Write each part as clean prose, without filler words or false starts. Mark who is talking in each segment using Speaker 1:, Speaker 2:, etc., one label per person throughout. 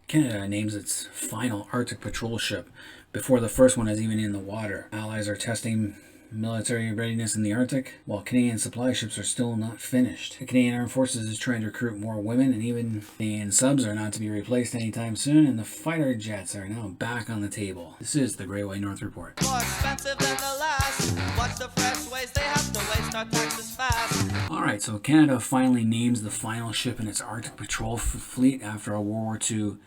Speaker 1: Canada names its final Arctic patrol ship before the first one is even in the water. Allies are testing military readiness in the Arctic, while Canadian supply ships are still not finished. The Canadian Armed Forces is trying to recruit more women, and even Canadian subs are not to be replaced anytime soon, and the fighter jets are now back on the table. This is the Great White North Report.
Speaker 2: More expensive than the last. Watch the fresh ways they have to waste our taxes fast.
Speaker 1: Alright, so Canada finally names the final ship in its Arctic patrol fleet after a World War II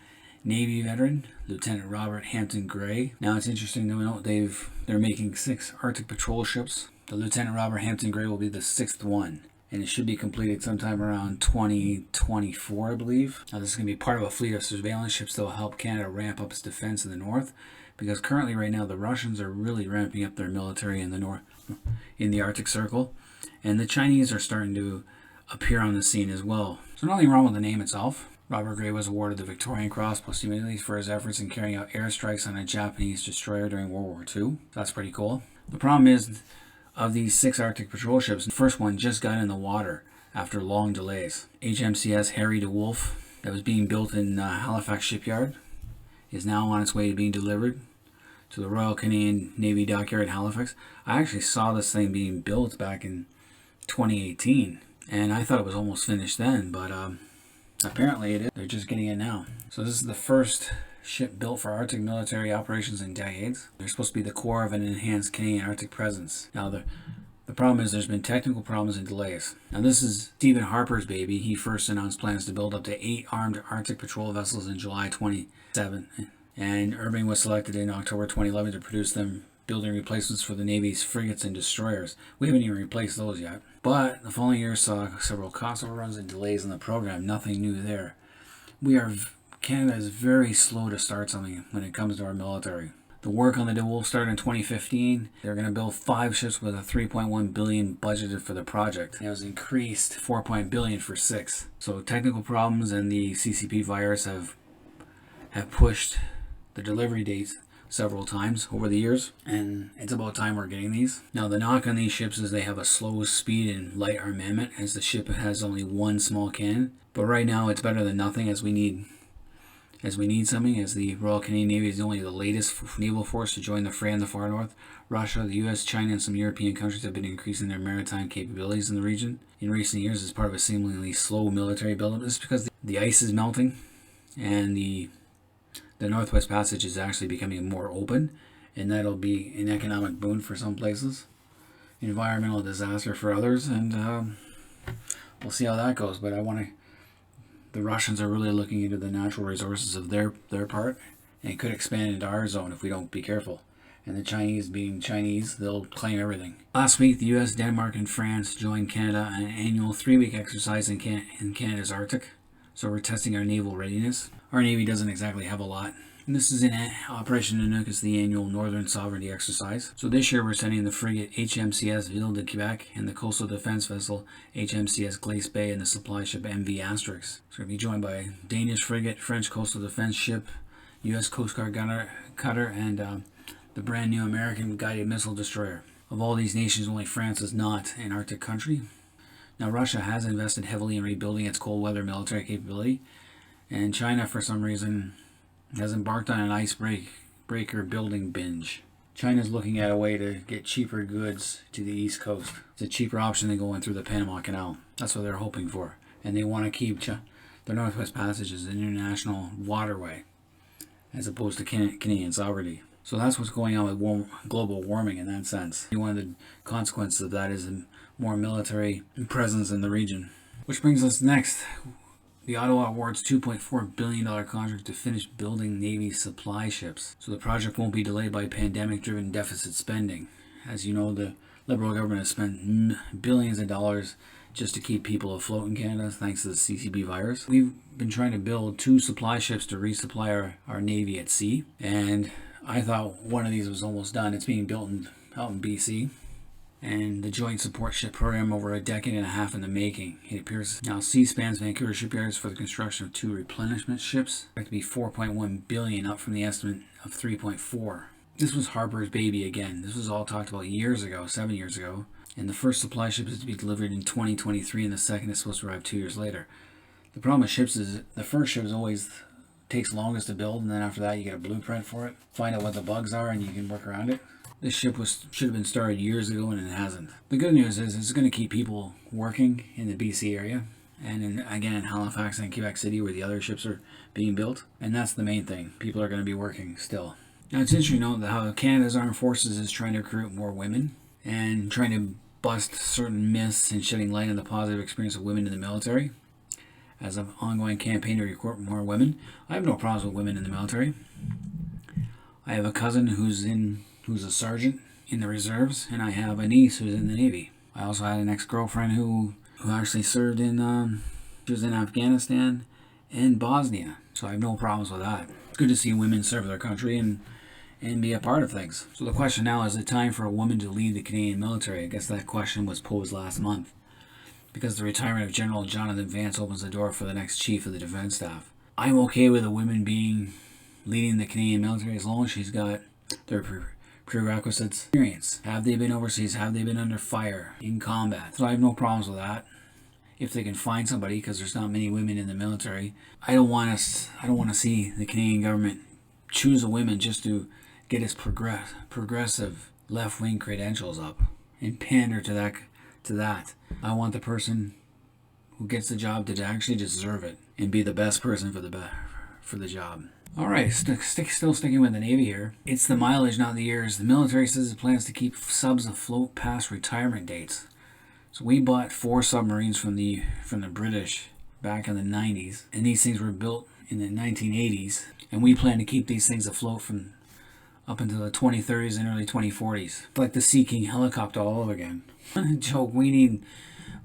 Speaker 1: Navy veteran, Lieutenant Robert Hampton Gray. Now it's interesting to note they're making 6 Arctic patrol ships. The Lieutenant Robert Hampton Gray will be the 6th one, and it should be completed sometime around 2024, I believe. Now this is going to be part of a fleet of surveillance ships that will help Canada ramp up its defense in the north, because currently right now the Russians are really ramping up their military in the north, in the Arctic Circle, and the Chinese are starting to appear on the scene as well. So nothing wrong with the name itself. Robert Gray was awarded the Victoria Cross posthumously for his efforts in carrying out airstrikes on a Japanese destroyer during World War II. That's pretty cool. The problem is, of these 6 Arctic patrol ships, the first one just got in the water after long delays. HMCS Harry de Wolf, that was being built in Halifax Shipyard, is now on its way to being delivered to the Royal Canadian Navy Dockyard in Halifax. I actually saw this thing being built back in 2018, and I thought it was almost finished then, but apparently it is. They're just getting it now. So this is the first ship built for Arctic military operations in decades. They're supposed to be the core of an enhanced Canadian Arctic presence. Now the problem is there's been technical problems and delays. Now this is Stephen Harper's baby. He first announced plans to build up to 8 armed Arctic patrol vessels in July 27. And Irving was selected in October 2011 to produce them, building replacements for the Navy's frigates and destroyers. We haven't even replaced those yet. But the following year saw several cost overruns and delays in the program. Nothing new there. Canada is very slow to start something when it comes to our military. The work on the De Wolf started in 2015. They're going to build 5 ships with a $3.1 billion budgeted for the project. And it was increased $4 billion for 6. So technical problems and the CCP virus have pushed the delivery dates several times over the years, and it's about time we're getting these. Now the knock on these ships is they have a slow speed and light armament, as the ship has only 1 small cannon. But right now it's better than nothing, as we need something, as the Royal Canadian Navy is only the latest naval force to join the fray in the far north. Russia, the US, China, and some European countries have been increasing their maritime capabilities in the region in recent years as part of a seemingly slow military buildup. This is because the ice is melting, and the Northwest Passage is actually becoming more open, and that'll be an economic boon for some places, environmental disaster for others, and we'll see how that goes. But the Russians are really looking into the natural resources of their part, and it could expand into our zone if we don't be careful. And the Chinese, being Chinese, they'll claim everything. Last week, the US, Denmark, and France joined Canada on an annual 3-week exercise in Canada's Arctic. So we're testing our naval readiness. Our Navy doesn't exactly have a lot. And this is in Operation Nanook, is the annual Northern Sovereignty exercise. So this year we're sending the frigate HMCS Ville de Quebec and the coastal defense vessel HMCS Glace Bay and the supply ship MV Asterix. So we're going to be joined by Danish frigate, French coastal defense ship, US Coast Guard cutter, and the brand new American guided missile destroyer. Of all these nations, only France is not an Arctic country. Now, Russia has invested heavily in rebuilding its cold weather military capability, and China, for some reason, has embarked on an icebreaker building binge. China's looking at a way to get cheaper goods to the East Coast. It's a cheaper option than going through the Panama Canal. That's what they're hoping for. And they want to keep the Northwest Passage as an international waterway, as opposed to Canadian sovereignty. So that's what's going on with global warming in that sense. One of the consequences of that is more military presence in the region. Which brings us next. The Ottawa awards $2.4 billion contract to finish building Navy supply ships. So the project won't be delayed by pandemic-driven deficit spending. As you know, the Liberal government has spent billions of dollars just to keep people afloat in Canada, thanks to the CCP virus. We've been trying to build 2 supply ships to resupply our Navy at sea, and I thought one of these was almost done. It's being built out in BC. And the Joint Support Ship Program over a decade and a half in the making. It appears now C-SPAN's Vancouver shipyards for the construction of 2 replenishment ships. Expect to be $4.1 billion, up from the estimate of $3.4. This was Harper's baby again. This was all talked about years ago, 7 years ago. And the first supply ship is to be delivered in 2023, and the second is supposed to arrive 2 years later. The problem with ships is the first ship is always takes longest to build, and then after that you get a blueprint for it, find out what the bugs are, and you can work around it. This ship should have been started years ago, and it hasn't. The good news is it's going to keep people working in the BC area, and again in Halifax and Quebec City where the other ships are being built, and that's the main thing. People are going to be working still. Now it's interesting to note that how Canada's Armed Forces is trying to recruit more women and trying to bust certain myths and shedding light on the positive experience of women in the military as an ongoing campaign to recruit more women. I have no problems with women in the military. I have a cousin who's a sergeant in the reserves, and I have a niece who's in the Navy. I also had an ex-girlfriend who actually served in she was in Afghanistan and Bosnia, so I have no problems with that. It's good to see women serve their country and be a part of things. So the question now, is it time for a woman to lead the Canadian military? I guess that question was posed last month, because the retirement of General Jonathan Vance opens the door for the next chief of the defense staff. I'm okay with a woman leading the Canadian military as long as she's got their prerequisites experience. Have they been overseas? Have they been under fire in combat? So I have no problems with that. If they can find somebody, because there's not many women in the military. I don't want to see the Canadian government choose a woman just to get its progressive left-wing credentials up and pander to that. I want the person who gets the job to actually deserve it and be the best person for the job. All right, still sticking with the Navy here. It's the mileage, not the years. The military says it plans to keep subs afloat past retirement dates. So we bought 4 submarines from the British back in the 90s, and these things were built in the 1980s, and we plan to keep these things afloat from up until the 2030s and early 2040s. It's like the Sea King helicopter all over again. Joke, we need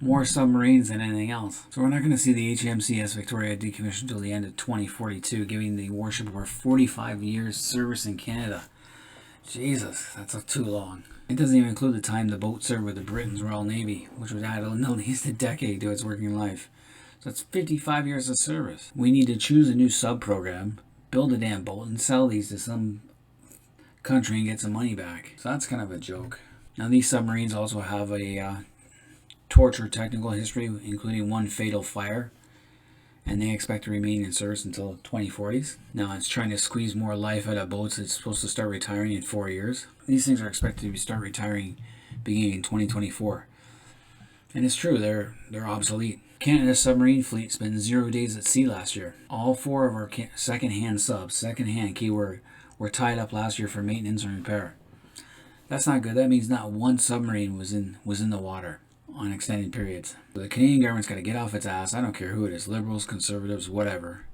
Speaker 1: more submarines than anything else. So we're not going to see the HMCS Victoria decommissioned until the end of 2042, giving the warship over 45 years service in Canada. Jesus, that's too long. It doesn't even include the time the boat served with the Britain's Royal Navy, which would add at least a decade to its working life. So that's 55 years of service. We need to choose a new sub program, build a damn boat, and sell these to some country and get some money back. So that's kind of a joke. Now these submarines also have a tortured technical history, including 1 fatal fire, and they expect to remain in service until 2040s. Now it's trying to squeeze more life out of boats. It's supposed to start retiring in 4 years. These things are expected to start retiring beginning in 2024. And it's true, they're obsolete. Canada's submarine fleet spent 0 days at sea last year. All 4 of our second-hand subs, second-hand keyword, were tied up last year for maintenance and repair. That's not good. That means not one submarine was in the water on extended periods. The Canadian government's got to get off its ass, I don't care who it is, liberals, conservatives, whatever,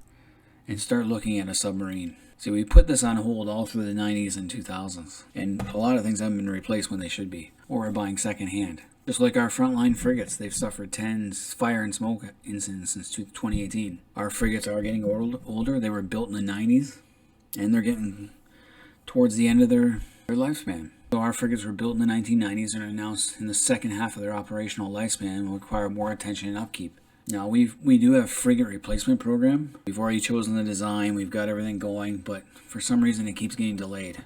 Speaker 1: and start looking at a submarine. See, we put this on hold all through the 90s and 2000s, and a lot of things haven't been replaced when they should be, or we're buying second-hand. Just like our frontline frigates, they've suffered 10 fire and smoke incidents since 2018. Our frigates are getting older. They were built in the 90s, and they're getting towards the end of their lifespan. So our frigates were built in the 1990s and are now in the second half of their operational lifespan and will require more attention and upkeep. Now we do have a frigate replacement program. We've already chosen the design, we've got everything going, but for some reason it keeps getting delayed.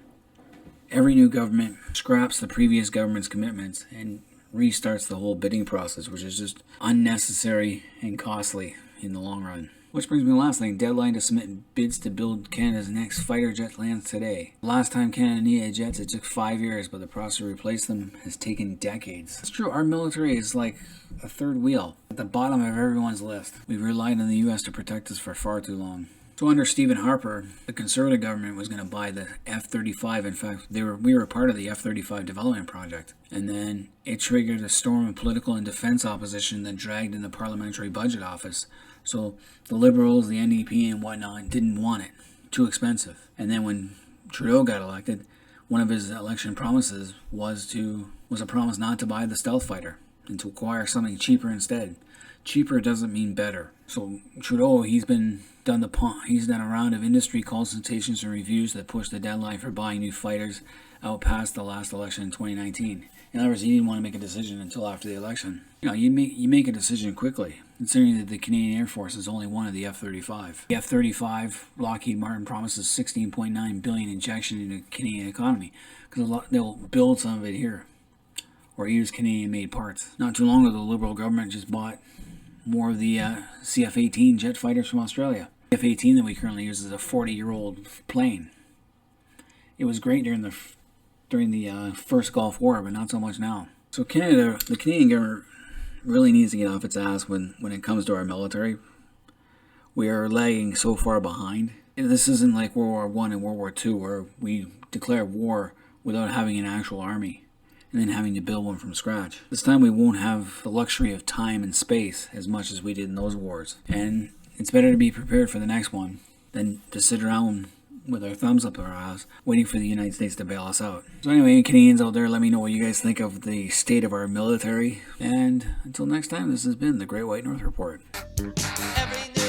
Speaker 1: Every new government scraps the previous government's commitments and restarts the whole bidding process, which is just unnecessary and costly in the long run. Which brings me to the last thing, deadline to submit bids to build Canada's next fighter jet lands today. Last time Canada needed jets, it took 5 years, but the process to replace them has taken decades. It's true, our military is like a third wheel, at the bottom of everyone's list. We've relied on the U.S. to protect us for far too long. So under Stephen Harper, the Conservative government was going to buy the F-35. In fact, we were part of the F-35 development project. And then it triggered a storm of political and defense opposition that dragged in the Parliamentary Budget Office. So the Liberals, the NDP and whatnot didn't want it. Too expensive. And then when Trudeau got elected, one of his election promises was a promise not to buy the stealth fighter and to acquire something cheaper instead. Cheaper doesn't mean better. So Trudeau, he's done a round of industry consultations and reviews that pushed the deadline for buying new fighters out past the last election in 2019. In other words, he didn't want to make a decision until after the election. You make a decision quickly, considering that the Canadian Air Force is only one of the F-35. The F-35, Lockheed Martin promises $16.9 billion injection into the Canadian economy, because they'll build some of it here, or use Canadian-made parts. Not too long ago, the Liberal government just bought more of the CF-18 jet fighters from Australia. F-18 that we currently use is a 40-year-old plane. It was great during the first Gulf War, but not so much now. So Canada, the Canadian government really needs to get off its ass when it comes to our military. We are lagging so far behind. This isn't like World War I and World War II, where we declare war without having an actual army and then having to build one from scratch. This time we won't have the luxury of time and space as much as we did in those wars. And it's better to be prepared for the next one than to sit around with our thumbs up our ass waiting for the United States to bail us out. So anyway, Canadians out there, let me know what you guys think of the state of our military. And until next time, this has been the Great White North Report.
Speaker 2: Every new